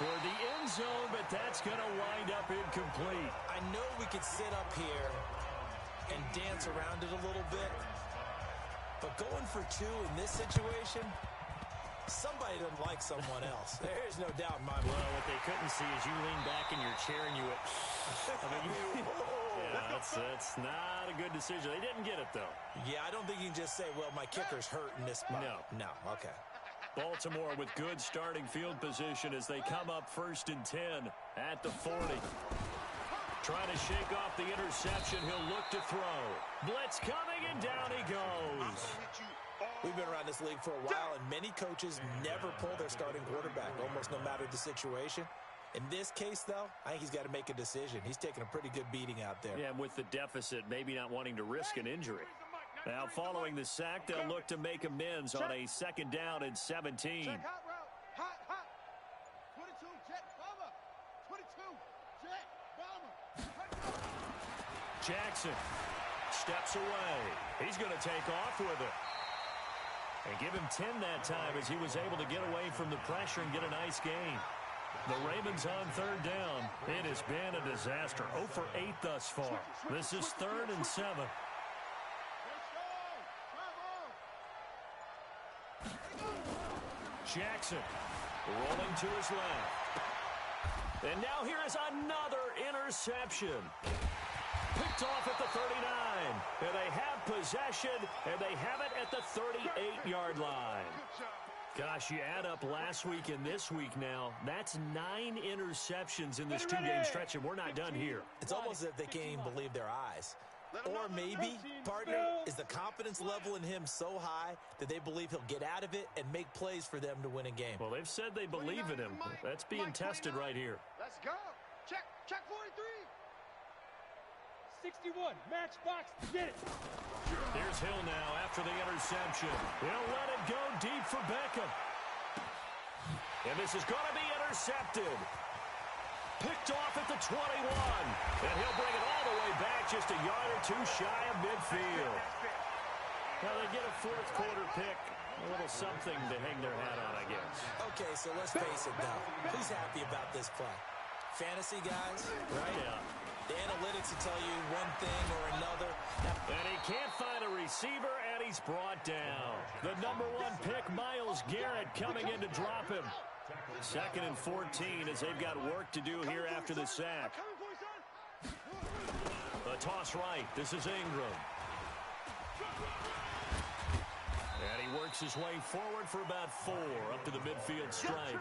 Toward the end zone, but that's going to wind up incomplete. I know we could sit up here and dance around it a little bit. But going for 2 in this situation, somebody doesn't like someone else. There's no doubt in my mind. Well, what they couldn't see is you lean back in your chair and you went, that's not a good decision. They didn't get it, though. Yeah, I don't think you can just say, well, my kicker's hurt in this spot. No, okay. Baltimore with good starting field position as they come up 1st and 10 at the 40. Trying to shake off the interception. He'll look to throw. Blitz coming, and down he goes. We've been around this league for a while, and many coaches never pull their starting quarterback, almost no matter the situation. In this case, though, I think he's got to make a decision. He's taking a pretty good beating out there. Yeah, and with the deficit, maybe not wanting to risk an injury. Now, following the sack, they'll look to make amends on a 2nd down and 17. Check hot route. Hot. 22, jet, bomber. 22, jet, bomber. Jackson steps away. He's going to take off with it. And give him 10 that time as he was able to get away from the pressure and get a nice gain. The Ravens on 3rd down. It has been a disaster. 0 for 8 thus far. This is 3rd and 7. Jackson rolling to his left. And now here is another interception. Picked off at the 39. And they have possession, and they have it at the 38-yard line. Gosh, you add up last week and this week now, that's 9 interceptions in this 2-game stretch, and we're not done here. It's almost as if they can't even believe their eyes. Or maybe, partner, is the confidence level in him so high that they believe he'll get out of it and make plays for them to win a game. Well, they've said they believe in him. That's being tested right here. Let's go. Check 43. 61, match box, get it. Here's Hill now after the interception. He'll let it go deep for Beckham. And this is going to be intercepted. Picked off at the 21. And he'll bring it all the way back just a yard or 2 shy of midfield. Well, they get a 4th quarter pick. A little something to hang their hat on, I guess. Okay, so let's face it, though. Who's happy about this play? Fantasy guys, right? Yeah. The analytics will tell you one thing or another. And he can't find a receiver, and he's brought down. The number 1 pick, Myles Garrett, coming in to drop him. 2nd and 14 as they've got work to do here after the sack. The toss right. This is Ingram. And he works his way forward for about 4 up to the midfield stripe.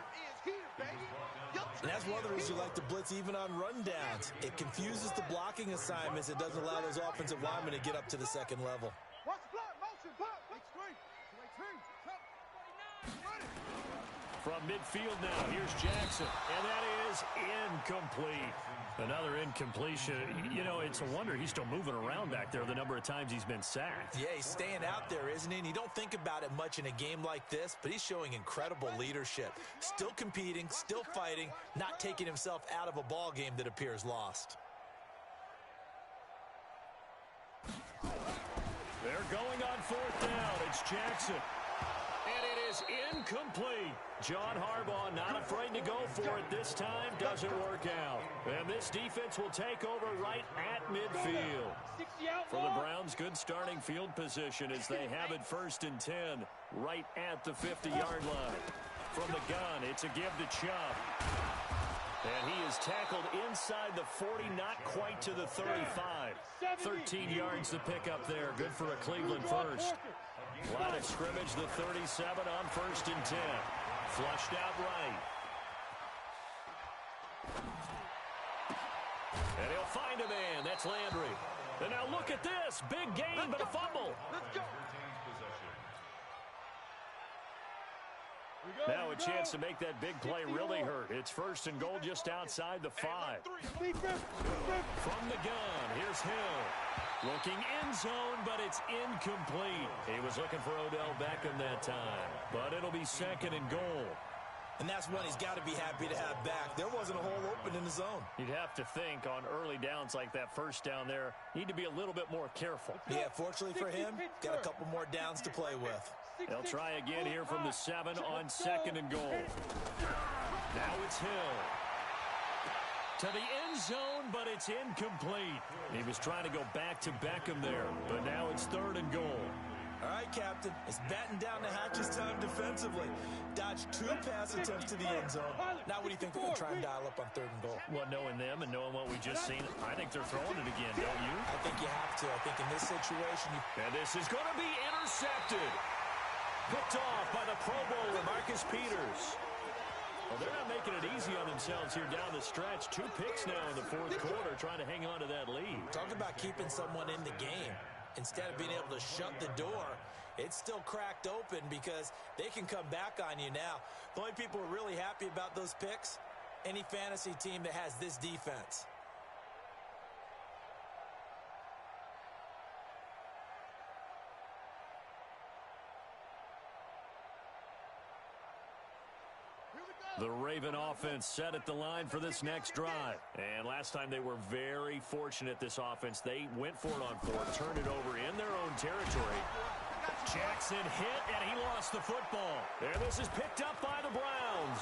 And that's one of the reasons you like to blitz even on rundowns. It confuses the blocking assignments. It doesn't allow those offensive linemen to get up to the 2nd level. Watch the block, motion, block, big screen. From midfield now, here's Jackson, and that is incomplete. Another incompletion. You know, it's a wonder he's still moving around back there the number of times he's been sacked. Yeah, he's staying out there, isn't he? And you don't think about it much in a game like this, but he's showing incredible leadership. Still competing, still fighting, not taking himself out of a ball game that appears lost. They're going on 4th down. It's Jackson. And it is incomplete. John Harbaugh not afraid to go for it this time. Doesn't work out. And this defense will take over right at midfield. For the Browns, good starting field position as they have it 1st and 10 right at the 50-yard line. From the gun, it's a give to Chubb. And he is tackled inside the 40, not quite to the 35. 13 yards to pick up there. Good for a Cleveland first. Line of scrimmage, the 37 on 1st and 10. Flushed out right. And he'll find a man. That's Landry. And now look at this. Big gain, but a fumble. Let's go. Now a chance to make that big play really hurt. It's 1st and goal just outside the 5. From the gun, here's Hill. Looking in zone, but it's incomplete. He was looking for Odell Beckham that time, but it'll be 2nd and goal. And that's one he's got to be happy to have back. There wasn't a hole open in the zone. You'd have to think on early downs like that 1st down there, need to be a little bit more careful. Yeah, fortunately for him, got a couple more downs to play with. They'll try again here from the 7 on 2nd and goal. Now it's Hill. To the end zone, but it's incomplete. He was trying to go back to Beckham there, but now it's 3rd and goal. All right, Captain. It's batten down the hatches time defensively. Dodged 2 pass attempts to the end zone. Now what do you think they're going to try and dial up on 3rd and goal? Well, knowing them and knowing what we just seen, I think they're throwing it again, don't you? I think you have to. I think in this situation, And this is going to be intercepted. Picked off by the Pro Bowler, Marcus Peters. Well, they're not making it easy on themselves here down the stretch. 2 picks now in the 4th quarter, trying to hang on to that lead. Talk about keeping someone in the game. Instead of being able to shut the door, it's still cracked open because they can come back on you now. The only people who are really happy about those picks, any fantasy team that has this defense. The Raven offense set at the line for this next drive. And last time they were very fortunate, this offense. They went for it on 4th, turned it over in their own territory. Jackson hit, and he lost the football. And this is picked up by the Browns.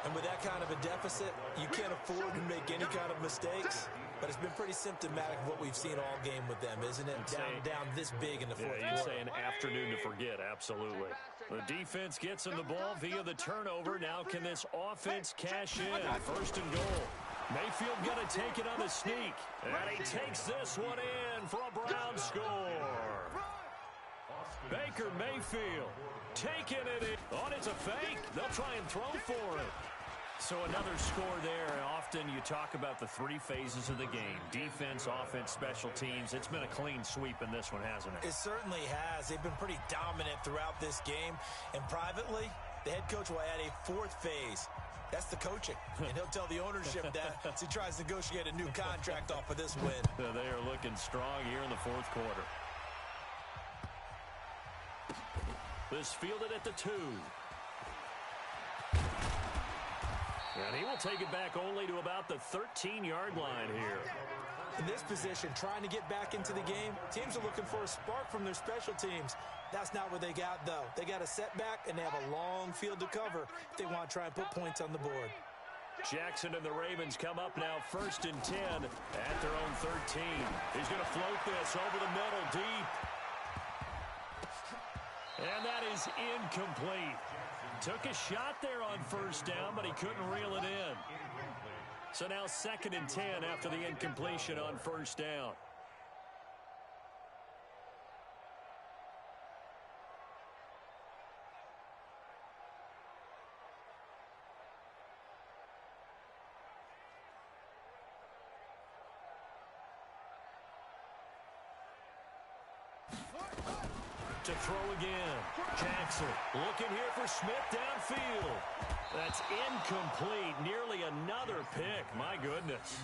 And with that kind of a deficit, you can't afford to make any kind of mistakes. But it's been pretty symptomatic of what we've seen all game with them, isn't it? Down this big in the 4th quarter. You'd say an afternoon to forget, absolutely. The defense gets him the ball via the turnover. Now can this offense cash in? 1st and goal. Mayfield going to take it on the sneak. And he takes this one in for a Brown score. Baker Mayfield taking it in. Oh, it's a fake. They'll try and throw for it. So another score there. Often you talk about the 3 phases of the game. Defense, offense, special teams. It's been a clean sweep in this one, hasn't it? It certainly has. They've been pretty dominant throughout this game. And privately, the head coach will add a 4th phase. That's the coaching. And he'll tell the ownership that as he tries to negotiate a new contract off of this win. They are looking strong here in the 4th quarter. This fielded at the 2. And he will take it back only to about the 13-yard line here. In this position, trying to get back into the game, teams are looking for a spark from their special teams. That's not what they got, though. They got a setback, and they have a long field to cover if they want to try and put points on the board. Jackson and the Ravens come up now 1st and 10 at their own 13. He's going to float this over the middle deep. And that is incomplete. Took a shot there on 1st down, but he couldn't reel it in. So now 2nd and 10 after the incompletion on 1st down. To throw again. Jackson looking here for Smith downfield. That's incomplete. Nearly another pick. My goodness.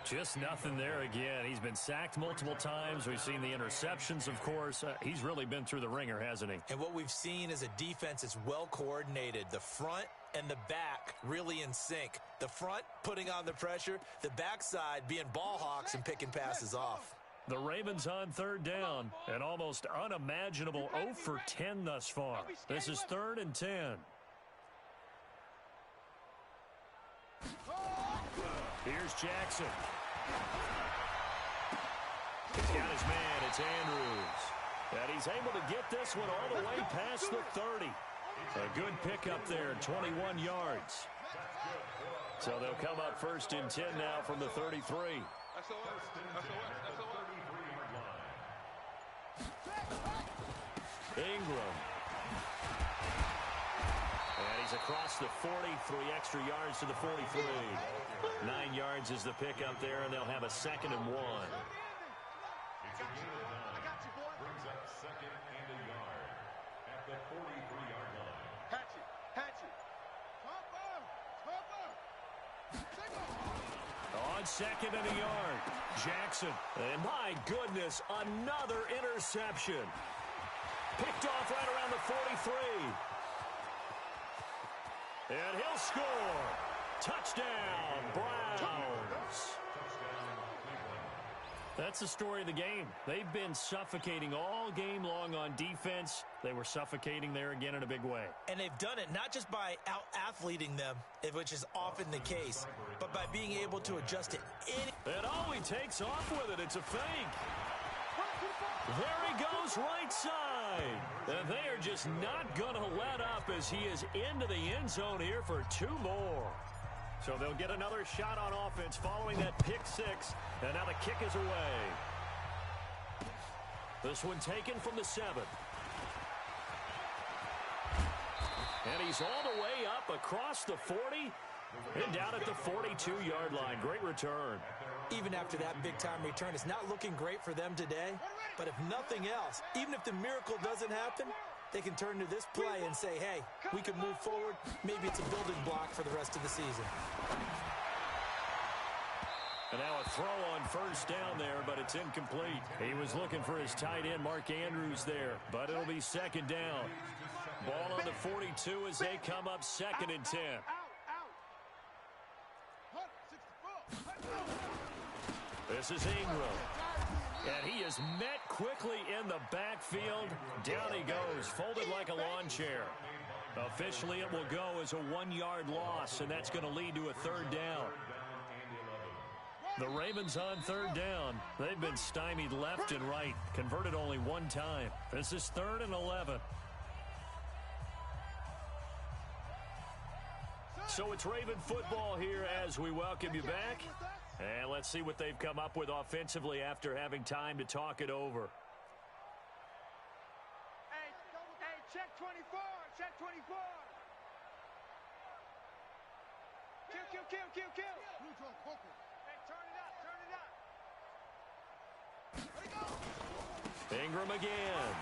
Just nothing there again. He's been sacked multiple times. We've seen the interceptions, of course. He's really been through the ringer, hasn't he? And what we've seen is a defense that's well coordinated. The front and the back really in sync. The front putting on the pressure. The backside being ball hawks and picking passes off. The Ravens on 3rd down. An almost unimaginable 0 for 10 thus far. This is 3rd and 10. Here's Jackson. He's got his man. It's Andrews. And he's able to get this one all the way past the 30. A good pickup there, 21 yards. So they'll come up 1st and 10 now from the 33. Ingram. And he's across the 40, 3 extra yards to the 43. 9 yards is the pickup there, and they'll have a 2nd and 1. Brings up 2nd and a yard at the 43-yard line. Hatchet. On 2nd and a yard, Jackson. And my goodness, another interception. Picked off right around the 43. And he'll score. Touchdown, Browns. That's the story of the game. They've been suffocating all game long on defense. They were suffocating there again in a big way. And they've done it not just by out-athleting them, which is often the case, but by being able to adjust to any... And oh, he takes off with it. It's a fake. There he goes, right side. And they are just not going to let up as he is into the end zone here for 2 more. So they'll get another shot on offense following that pick 6. And now the kick is away. This one taken from the 7. And he's all the way up across the 40 and down at the 42-yard line. Great return. Even after that big-time return, it's not looking great for them today. But if nothing else, even if the miracle doesn't happen, they can turn to this play and say, hey, we can move forward. Maybe it's a building block for the rest of the season. And now a throw on first down there, but it's incomplete. He was looking for his tight end, Mark Andrews, there, but it'll be second down. Ball on the 42 as they come up 2nd and 10. This is Ingram. And he is met quickly in the backfield. Down he goes, folded like a lawn chair. Officially, it will go as a 1-yard loss, and that's going to lead to a 3rd down. The Ravens on 3rd down. They've been stymied left and right. Converted only 1 time. This is 3rd and 11. So it's Raven football here as we welcome you back. And let's see what they've come up with offensively after having time to talk it over. Hey, check 24. Check 24. Kill. Hey, turn it up. Ingram again.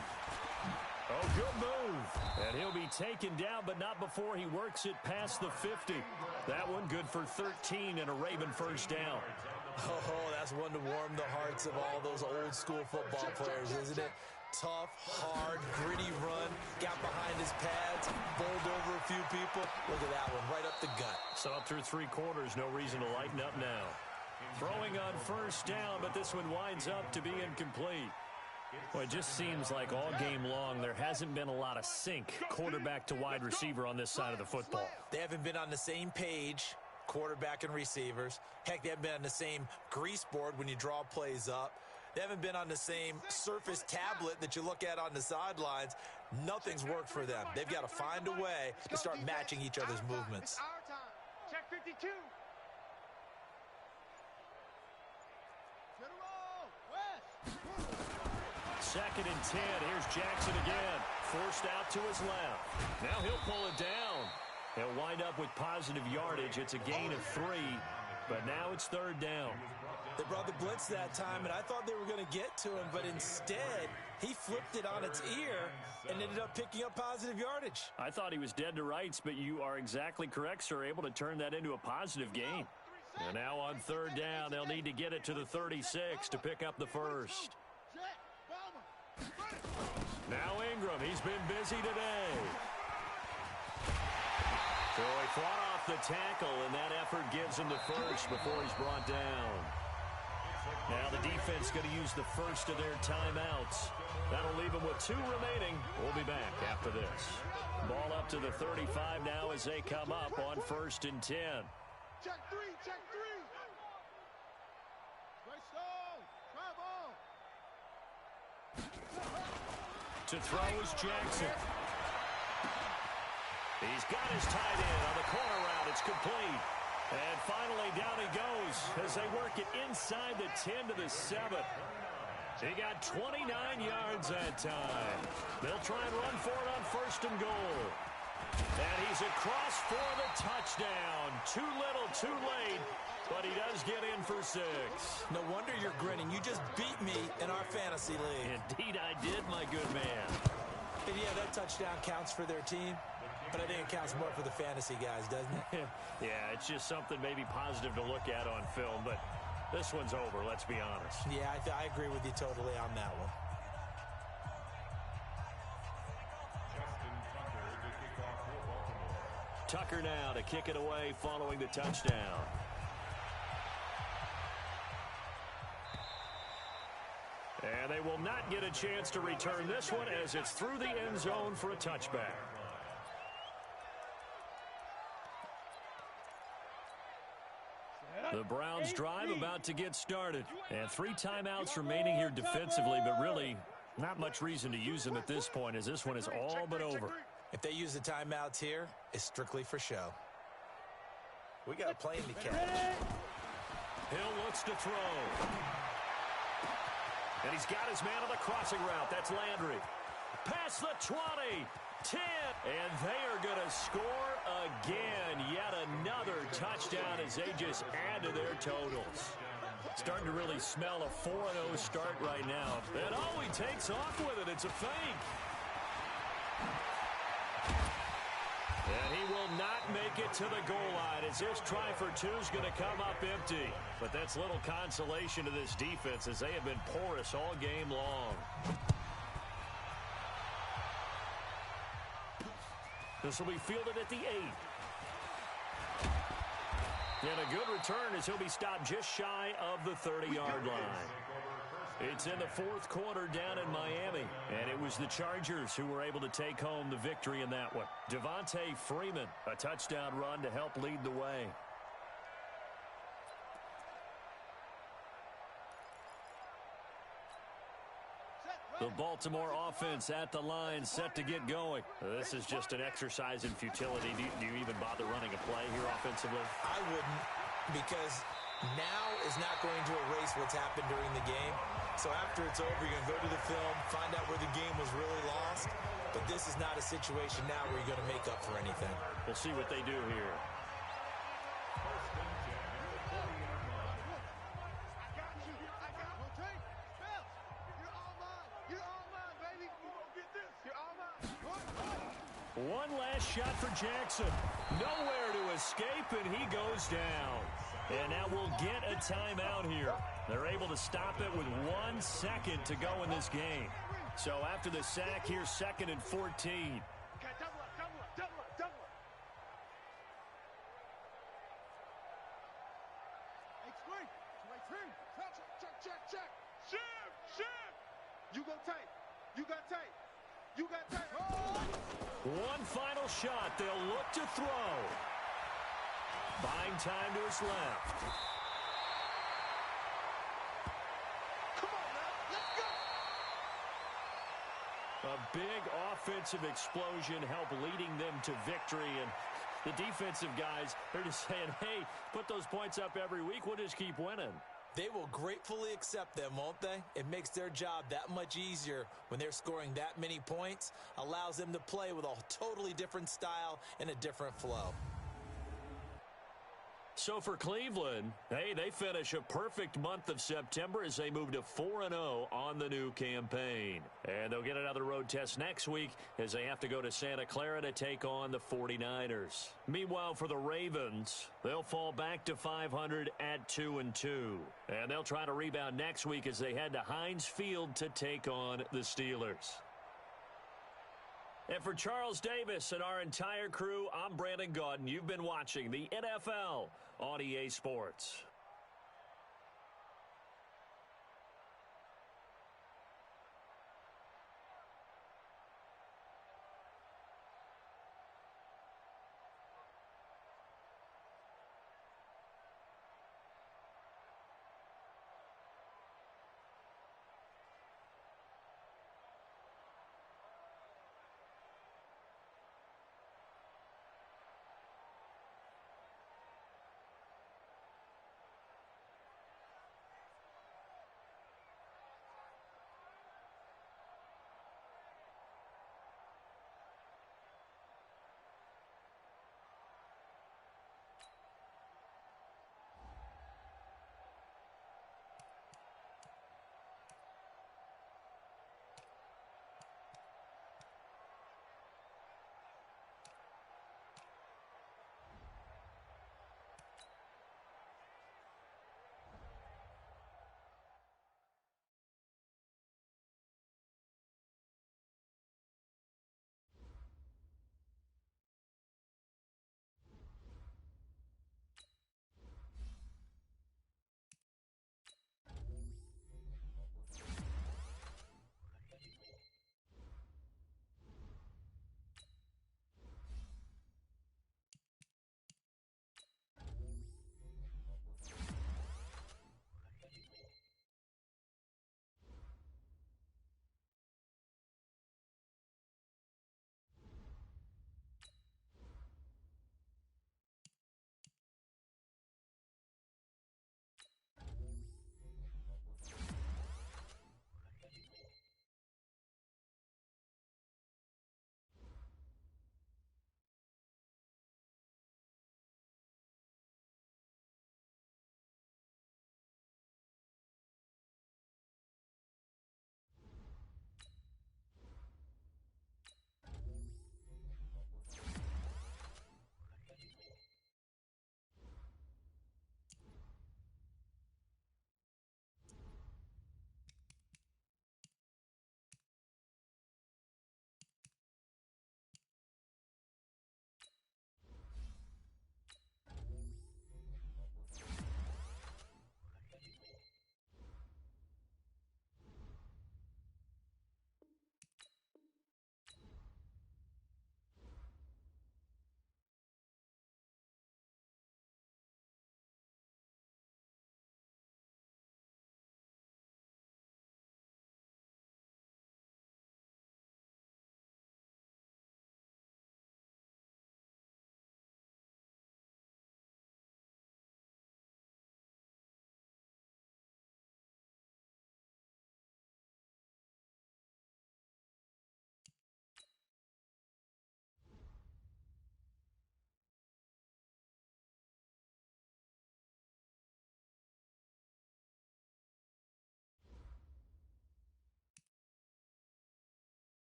Oh, good move. And he'll be taken down, but not before he works it past the 50. That one good for 13 and a Raven first down. Oh, that's one to warm the hearts of all those old school football players, isn't it? Tough, hard, gritty run. Got behind his pads, bowled over a few people. Look at that one, right up the gut. So up through 3 quarters, no reason to lighten up now. Throwing on first down, but this one winds up to be incomplete. Well, it just seems like all game long there hasn't been a lot of sync quarterback to wide receiver on this side of the football. They haven't been on the same page, quarterback and receivers. Heck, they haven't been on the same grease board when you draw plays up. They haven't been on the same surface tablet that you look at on the sidelines. Nothing's worked for them. They've got to find a way to start matching each other's movements. Our time. Check 52. 2nd and 10. Here's Jackson again. Forced out to his left. Now he'll pull it down. He'll wind up with positive yardage. It's a gain of 3, but now it's 3rd down. They brought the blitz that time, and I thought they were going to get to him, but instead he flipped it on its ear and ended up picking up positive yardage. I thought he was dead to rights, but you are exactly correct, sir. Able to turn that into a positive gain. And now on 3rd down, they'll need to get it to the 36 to pick up the first. Now Ingram, he's been busy today. So he fought off the tackle, and that effort gives him the first before he's brought down. Now the defense going to use the first of their timeouts. That'll leave them with 2 remaining. We'll be back after this. Ball up to the 35 now as they come up on 1st and 10. Check 3. Great stone. Try ball. To throw is Jackson. He's got his tight end on the corner route. It's complete. And finally down he goes as they work it inside the 10 to the 7. He got 29 yards that time. They'll try and run for it on 1st and goal. And he's across for the touchdown. Too little, too late. But he does get in for 6. No wonder you're grinning. You just beat me in our fantasy league. Indeed I did, my good man. And yeah, that touchdown counts for their team, but I think it counts more for the fantasy guys, doesn't it? Yeah, it's just something maybe positive to look at on film, but this one's over, let's be honest. Yeah, I agree with you totally on that one. Tucker now to kick it away following the touchdown. And they will not get a chance to return this one as it's through the end zone for a touchback. The Browns drive about to get started. And 3 timeouts remaining here defensively, but really not much reason to use them at this point as this one is all but over. If they use the timeouts here, it's strictly for show. We got a plane to catch. Hill looks to throw. And he's got his man on the crossing route. That's Landry. Past the 20. 10. And they are going to score again. Yet another touchdown as they just add to their totals. Starting to really smell a 4-0 start right now. And oh, he takes off with it. It's a fake. And he will not make it to the goal line as this try for 2 is going to come up empty. But that's little consolation to this defense as they have been porous all game long. This will be fielded at the 8. And a good return as he'll be stopped just shy of the 30-yard line. It's in the 4th quarter down in Miami, and it was the Chargers who were able to take home the victory in that one. Devontae Freeman, a touchdown run to help lead the way. The Baltimore offense at the line, set to get going. This is just an exercise in futility. Do you even bother running a play here offensively? I wouldn't, because now is not going to erase what's happened during the game. So after it's over, you're going to go to the film, find out where the game was really lost. But this is not a situation now where you're going to make up for anything. We'll see what they do here. One last shot for Jackson. Nowhere to escape, and he goes down. And now we'll get a timeout here. They're able to stop it with 1 second to go in this game. So after the sack, here's 2nd and 14. Okay, double up. Check. Shift. You got tape. One final shot. They'll look to throw. Buying time to his left. Come on now, let's go. A big offensive explosion helped leading them to victory. And the defensive guys, they're just saying, hey, put those points up every week. We'll just keep winning. They will gratefully accept them, won't they? It makes their job that much easier when they're scoring that many points. Allows them to play with a totally different style and a different flow. So for Cleveland, hey, they finish a perfect month of September as they move to 4-0 on the new campaign. And they'll get another road test next week as they have to go to Santa Clara to take on the 49ers. Meanwhile, for the Ravens, they'll fall back to 500 at 2-2. And they'll try to rebound next week as they head to Heinz Field to take on the Steelers. And for Charles Davis and our entire crew, I'm Brandon Gaudin. You've been watching the NFL on EA Sports.